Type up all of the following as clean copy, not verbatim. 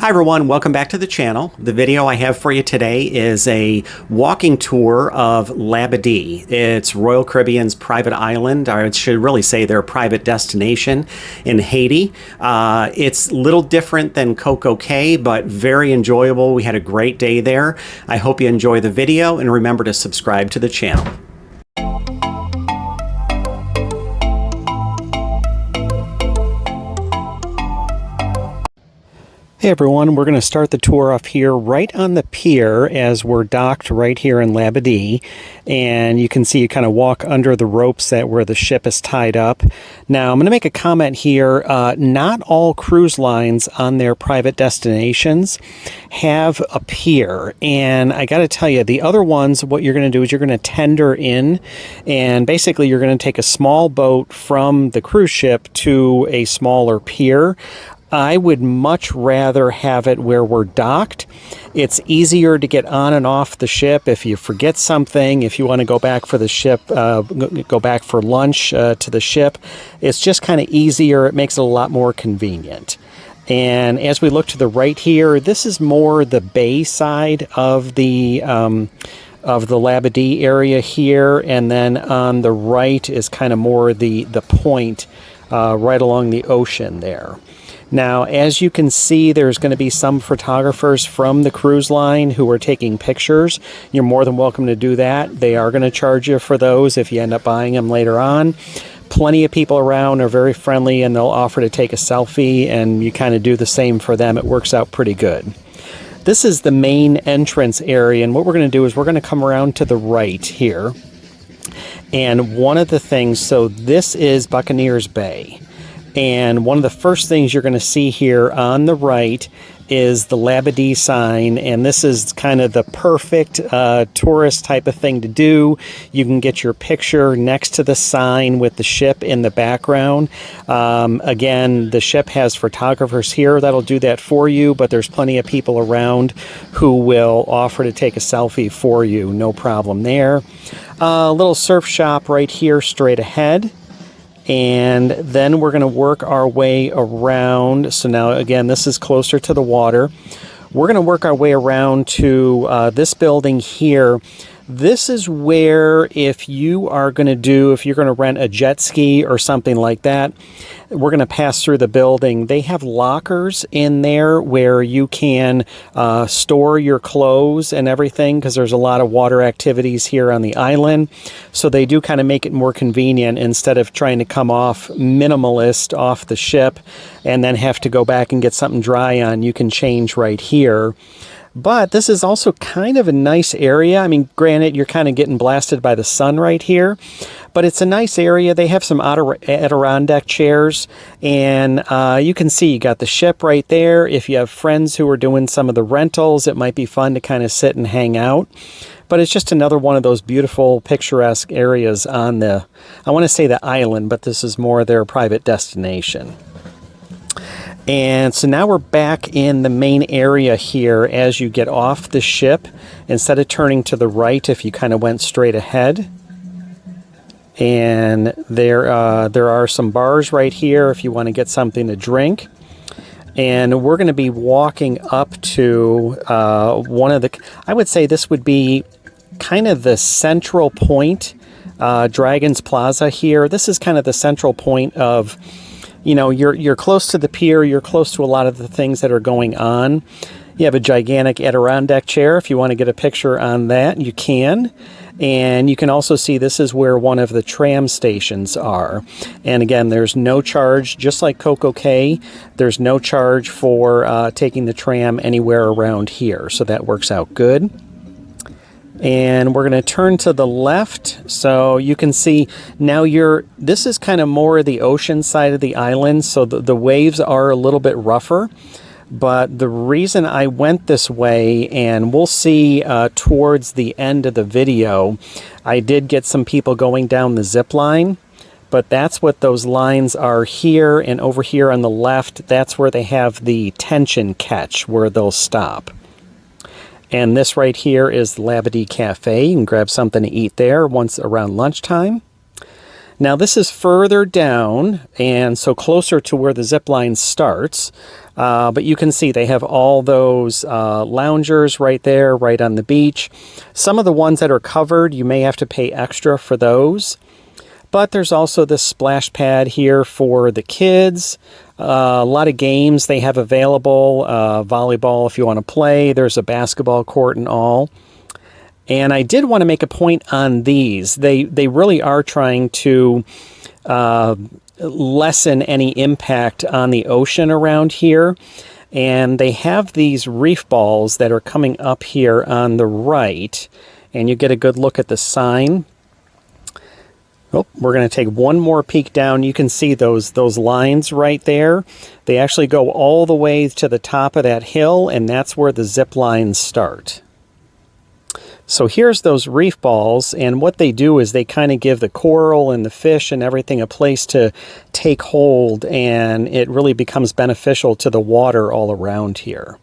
Hi everyone, welcome back to the channel. The video I have for you today is a walking tour of Labadee. It's Royal Caribbean's private island, or I should really say their private destination in Haiti. It's a little different than Coco Cay, but very enjoyable. We had a great day there. I hope you enjoy the video and remember to subscribe to the channel. Hey everyone, we're going to start the tour off here right on the pier as we're docked right here in Labadee, and you can see you kind of walk under the ropes where the ship is tied up. Now I'm going to make a comment here. Not all cruise lines on their private destinations have a pier, and I got to tell you, the other ones, what you're going to do is you're going to tender in, and basically you're going to take a small boat from the cruise ship to a smaller pier. I would much rather have it where we're docked. It's easier to get on and off the ship if you forget something, if you want to go back for the ship, go back for lunch to the ship. It's just kind of easier. It makes it a lot more convenient. And as we look to the right here, this is more the bay side of the Labadee area here, and then on the right is kind of more the point right along the ocean there. Now, as you can see, there's going to be some photographers from the cruise line who are taking pictures. You're more than welcome to do that. They are going to charge you for those if you end up buying them later on. Plenty of people around are very friendly, and they'll offer to take a selfie, and you kind of do the same for them. It works out pretty good. This is the main entrance area, and what we're going to do is we're going to come around to the right here. And one of the things, so this is Buccaneers Bay. And one of the first things you're going to see here on the right is the Labadee sign, and this is kind of the perfect tourist type of thing to do. You can get your picture next to the sign with the ship in the background. Again, the ship has photographers here that'll do that for you, but there's plenty of people around who will offer to take a selfie for you. No problem there. A little surf shop right here straight ahead. And then we're going to work our way around. So now, again, this is closer to the water. We're going to work our way around to this building here. This is where if you're going to rent a jet ski or something like that, we're going to pass through the building. They have lockers in there where you can store your clothes and everything, because there's a lot of water activities here on the island. So they do kind of make it more convenient instead of trying to come off minimalist off the ship and then have to go back and get something dry on. You can change right here. But this is also kind of a nice area. I mean, granted, you're kind of getting blasted by the sun right here, but it's a nice area. They have some Adirondack chairs, and you can see you got the ship right there. If you have friends who are doing some of the rentals, it might be fun to kind of sit and hang out. But it's just another one of those beautiful, picturesque areas on I want to say the island, but this is more their private destination. And so now we're back in the main area here as you get off the ship. Instead of turning to the right, if you kind of went straight ahead. And there are some bars right here if you want to get something to drink. And we're going to be walking up to I would say this would be kind of the central point, Dragon's Plaza here. This is kind of the central point of, you know, you're close to the pier, you're close to a lot of the things that are going on. You have a gigantic Adirondack chair. If you want to get a picture on that, you can. And you can also see this is where one of the tram stations are. And again, there's no charge, just like Coco Cay, there's no charge for taking the tram anywhere around here. So that works out good. And we're going to turn to the left, so you can see now this is kind of more the ocean side of the island, so the waves are a little bit rougher. But the reason I went this way, and we'll see towards the end of the video, I did get some people going down the zip line, but that's what those lines are here, and over here on the left, that's where they have the tension catch, where they'll stop. And this right here is the Labadee Cafe. You can grab something to eat there once around lunchtime. Now this is further down, and so closer to where the zip line starts, but you can see they have all those loungers right there, right on the beach. Some of the ones that are covered, you may have to pay extra for those. But there's also this splash pad here for the kids. A lot of games they have available. Volleyball if you want to play. There's a basketball court and all. And I did want to make a point on these. They really are trying to lessen any impact on the ocean around here. And they have these reef balls that are coming up here on the right. And you get a good look at the sign. Oh, we're going to take one more peek down. You can see those lines right there. They actually go all the way to the top of that hill, and that's where the zip lines start. So here's those reef balls, and what they do is they kind of give the coral and the fish and everything a place to take hold, and it really becomes beneficial to the water all around here.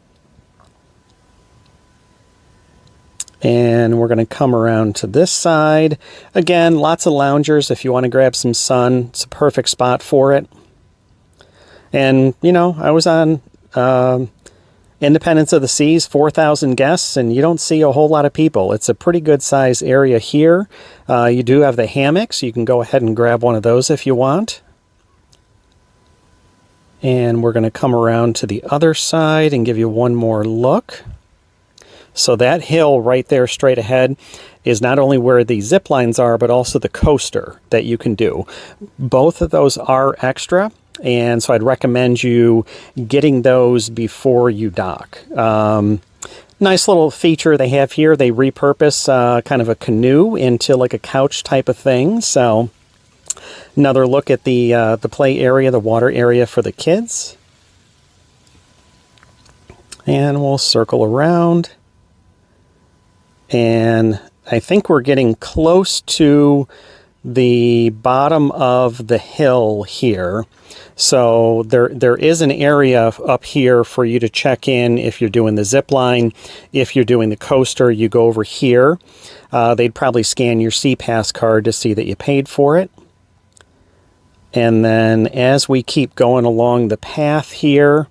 And we're going to come around to this side. Again, lots of loungers if you want to grab some sun. It's a perfect spot for it. And, you know, I was on Independence of the Seas, 4,000 guests, and you don't see a whole lot of people. It's a pretty good size area here. You do have the hammocks. You can go ahead and grab one of those if you want. And we're going to come around to the other side and give you one more look. So that hill right there straight ahead is not only where the zip lines are, but also the coaster that you can do. Both of those are extra. And so I'd recommend you getting those before you dock. Nice little feature they have here. They repurpose kind of a canoe into like a couch type of thing. So another look at the play area, the water area for the kids. And we'll circle around. And I think we're getting close to the bottom of the hill here. So there is an area up here for you to check in if you're doing the zip line. If you're doing the coaster, you go over here. They'd probably scan your SeaPass card to see that you paid for it. And then as we keep going along the path here,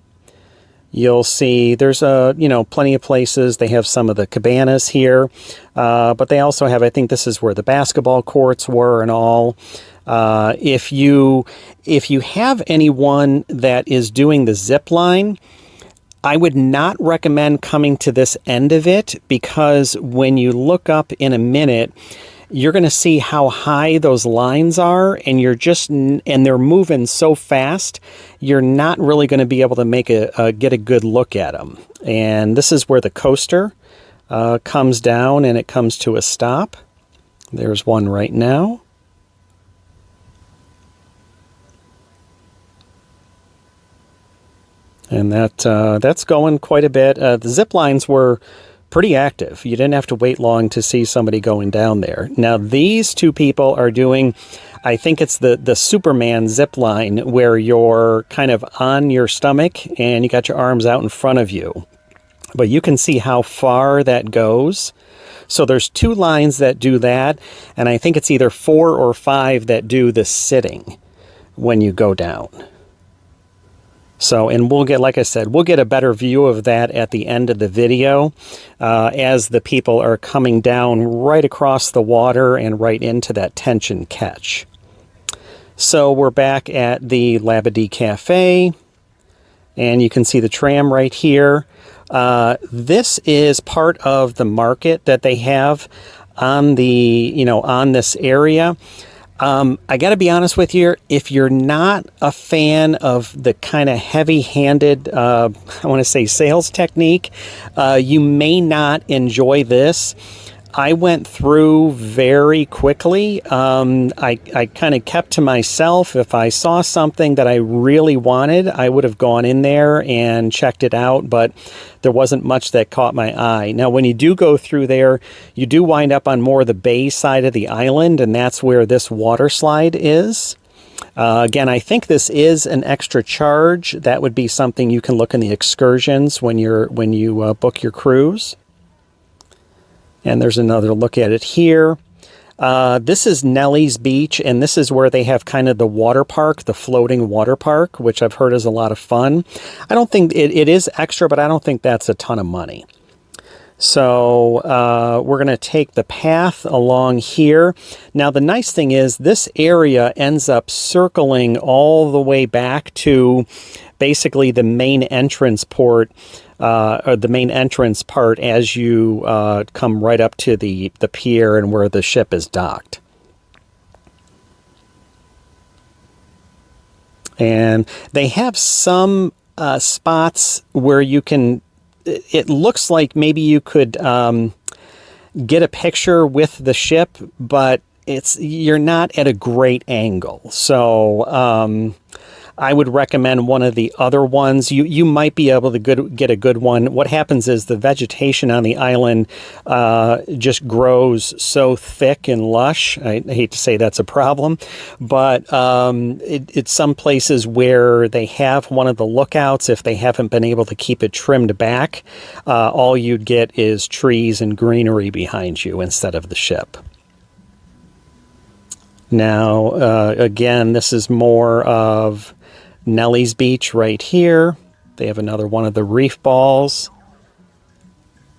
you'll see there's plenty of places. They have some of the cabanas here, but they also have, I think this is where the basketball courts were and all. If you have anyone that is doing the zip line, I would not recommend coming to this end of it, because when you look up in a minute, you're going to see how high those lines are, and they're moving so fast, you're not really going to be able to get a good look at them. And this is where the coaster comes down and it comes to a stop. There's one right now. And that's going quite a bit. The zip lines were pretty active. You didn't have to wait long to see somebody going down there. Now these two people are doing, I think it's the Superman zip line, where you're kind of on your stomach and you got your arms out in front of you. But you can see how far that goes. So there's 2 lines that do that, and I think it's either 4 or 5 that do the sitting when you go down. So, and we'll get, like I said, we'll get a better view of that at the end of the video as the people are coming down right across the water and right into that tension catch. So we're back at the Labadee Cafe, and you can see the tram right here. This is part of the market that they have on on this area. I got to be honest with you, if you're not a fan of the kind of heavy-handed, I want to say sales technique, you may not enjoy this. I went through very quickly. I kind of kept to myself. If I saw something that I really wanted, I would have gone in there and checked it out, but there wasn't much that caught my eye. Now, when you do go through there, you do wind up on more of the bay side of the island, and that's where this water slide is. Again, I think this is an extra charge. That would be something you can look in the excursions when you book your cruise. And there's another look at it here. This is Nellie's Beach, and this is where they have kind of the water park, the floating water park, which I've heard is a lot of fun. I don't think it is extra, but I don't think that's a ton of money. So we're going to take the path along here. Now, the nice thing is this area ends up circling all the way back to basically the main entrance port, or the main entrance part as you come right up to the pier and where the ship is docked. And they have some spots where you can, it looks like maybe you could get a picture with the ship, but you're not at a great angle. So I would recommend one of the other ones. You might be able to get a good one. What happens is the vegetation on the island just grows so thick and lush. I hate to say that's a problem, but it's some places where they have one of the lookouts. If they haven't been able to keep it trimmed back, all you'd get is trees and greenery behind you instead of the ship. Now, again, this is more of Nellie's Beach right here. They have another one of the reef balls.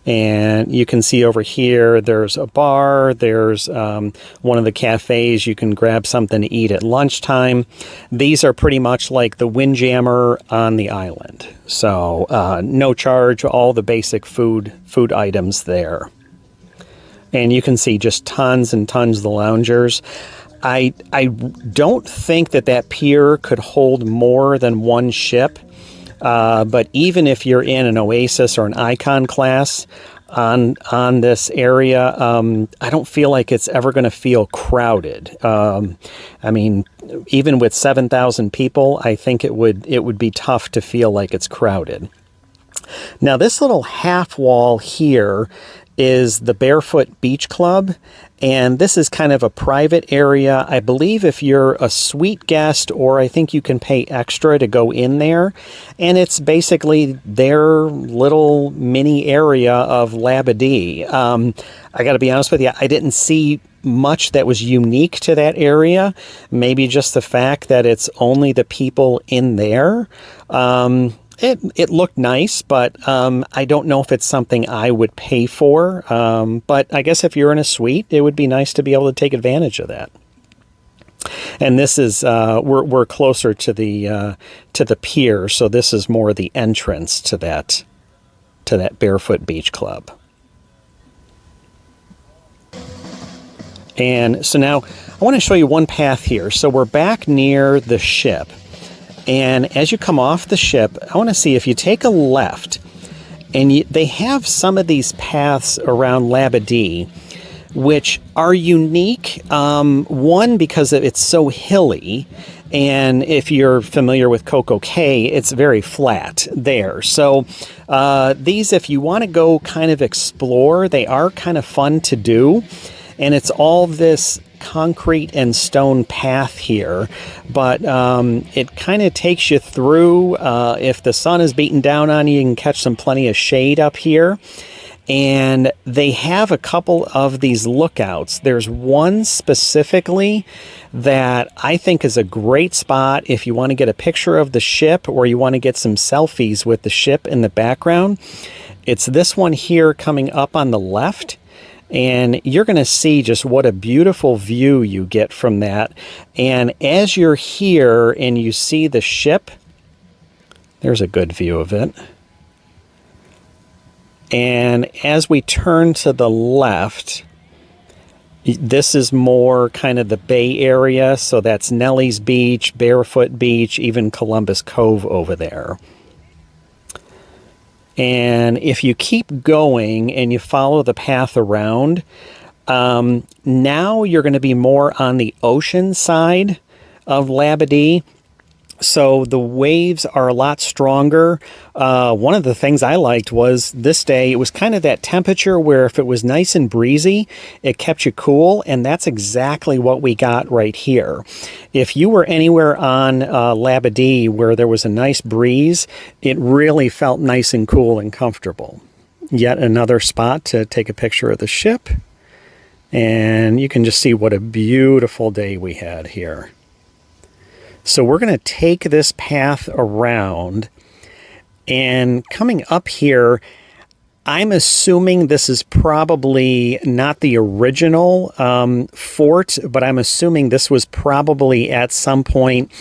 And you can see over here, there's a bar. There's one of the cafes. You can grab something to eat at lunchtime. These are pretty much like the Windjammer on the island. So no charge, all the basic food items there. And you can see just tons and tons of the loungers. I don't think that pier could hold more than one ship, but even if you're in an Oasis or an Icon class on this area, I don't feel like it's ever going to feel crowded. I mean, even with 7,000 people, I think it would be tough to feel like it's crowded. Now, this little half wall here is the Barefoot Beach Club, and this is kind of a private area. I believe if you're a suite guest, or I think you can pay extra to go in there, and it's basically their little mini area of Labadee. I got to be honest with you, I didn't see much that was unique to that area. Maybe just the fact that it's only the people in there. It looked nice, but I don't know if it's something I would pay for. But I guess if you're in a suite, it would be nice to be able to take advantage of that. And this is we're closer to the pier, so this is more the entrance to that Barefoot Beach Club. And so now I want to show you one path here. So we're back near the ship. And as you come off the ship, I want to see if you take a left, and they have some of these paths around Labadee, which are unique. One, because it's so hilly, and if you're familiar with Coco Cay, it's very flat there. So these, if you want to go kind of explore, they are kind of fun to do. And it's all this concrete and stone path here, but it kind of takes you through. If the sun is beating down on you, you can catch plenty of shade up here. And they have a couple of these lookouts. There's one specifically that I think is a great spot if you want to get a picture of the ship, or you want to get some selfies with the ship in the background. It's this one here coming up on the left. And you're going to see just what a beautiful view you get from that. And as you're here and you see the ship, there's a good view of it. And as we turn to the left, this is more kind of the Bay Area. So that's Nellie's Beach, Barefoot Beach, even Columbus Cove over there. And if you keep going and you follow the path around, now you're going to be more on the ocean side of Labadee. So the waves are a lot stronger. One of the things I liked was this day, it was kind of that temperature where if it was nice and breezy, it kept you cool. And that's exactly what we got right here. If you were anywhere on Labadee where there was a nice breeze, it really felt nice and cool and comfortable. Yet another spot to take a picture of the ship. And you can just see what a beautiful day we had here. So we're going to take this path around, and coming up here, I'm assuming this is probably not the original fort, but I'm assuming this was probably at some point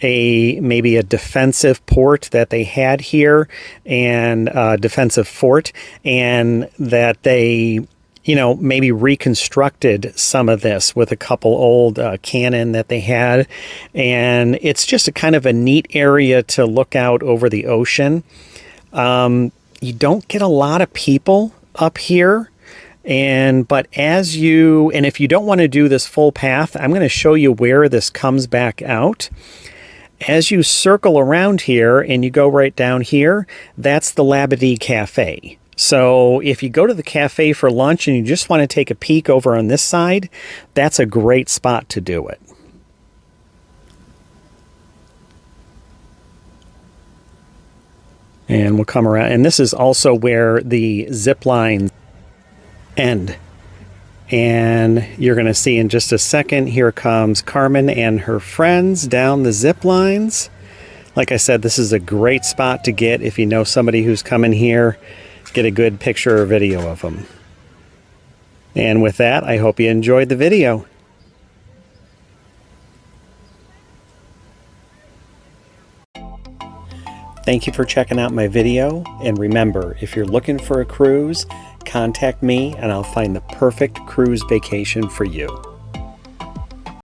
maybe a defensive port that they had here, and defensive fort, and that they, you know, maybe reconstructed some of this with a couple old cannon that they had. And it's just a kind of a neat area to look out over the ocean. You don't get a lot of people up here, but if you don't want to do this full path, I'm going to show you where this comes back out. As you circle around here and you go right down here, that's the Labadee Cafe. So if you go to the cafe for lunch and you just want to take a peek over on this side, that's a great spot to do it. And we'll come around, and this is also where the zip lines end. And you're going to see in just a second, here comes Carmen and her friends down the zip lines. Like I said, this is a great spot to get if you know somebody who's coming here. Get a good picture or video of them. And with that, I hope you enjoyed the video. Thank you for checking out my video, and remember, if you're looking for a cruise, contact me and I'll find the perfect cruise vacation for you.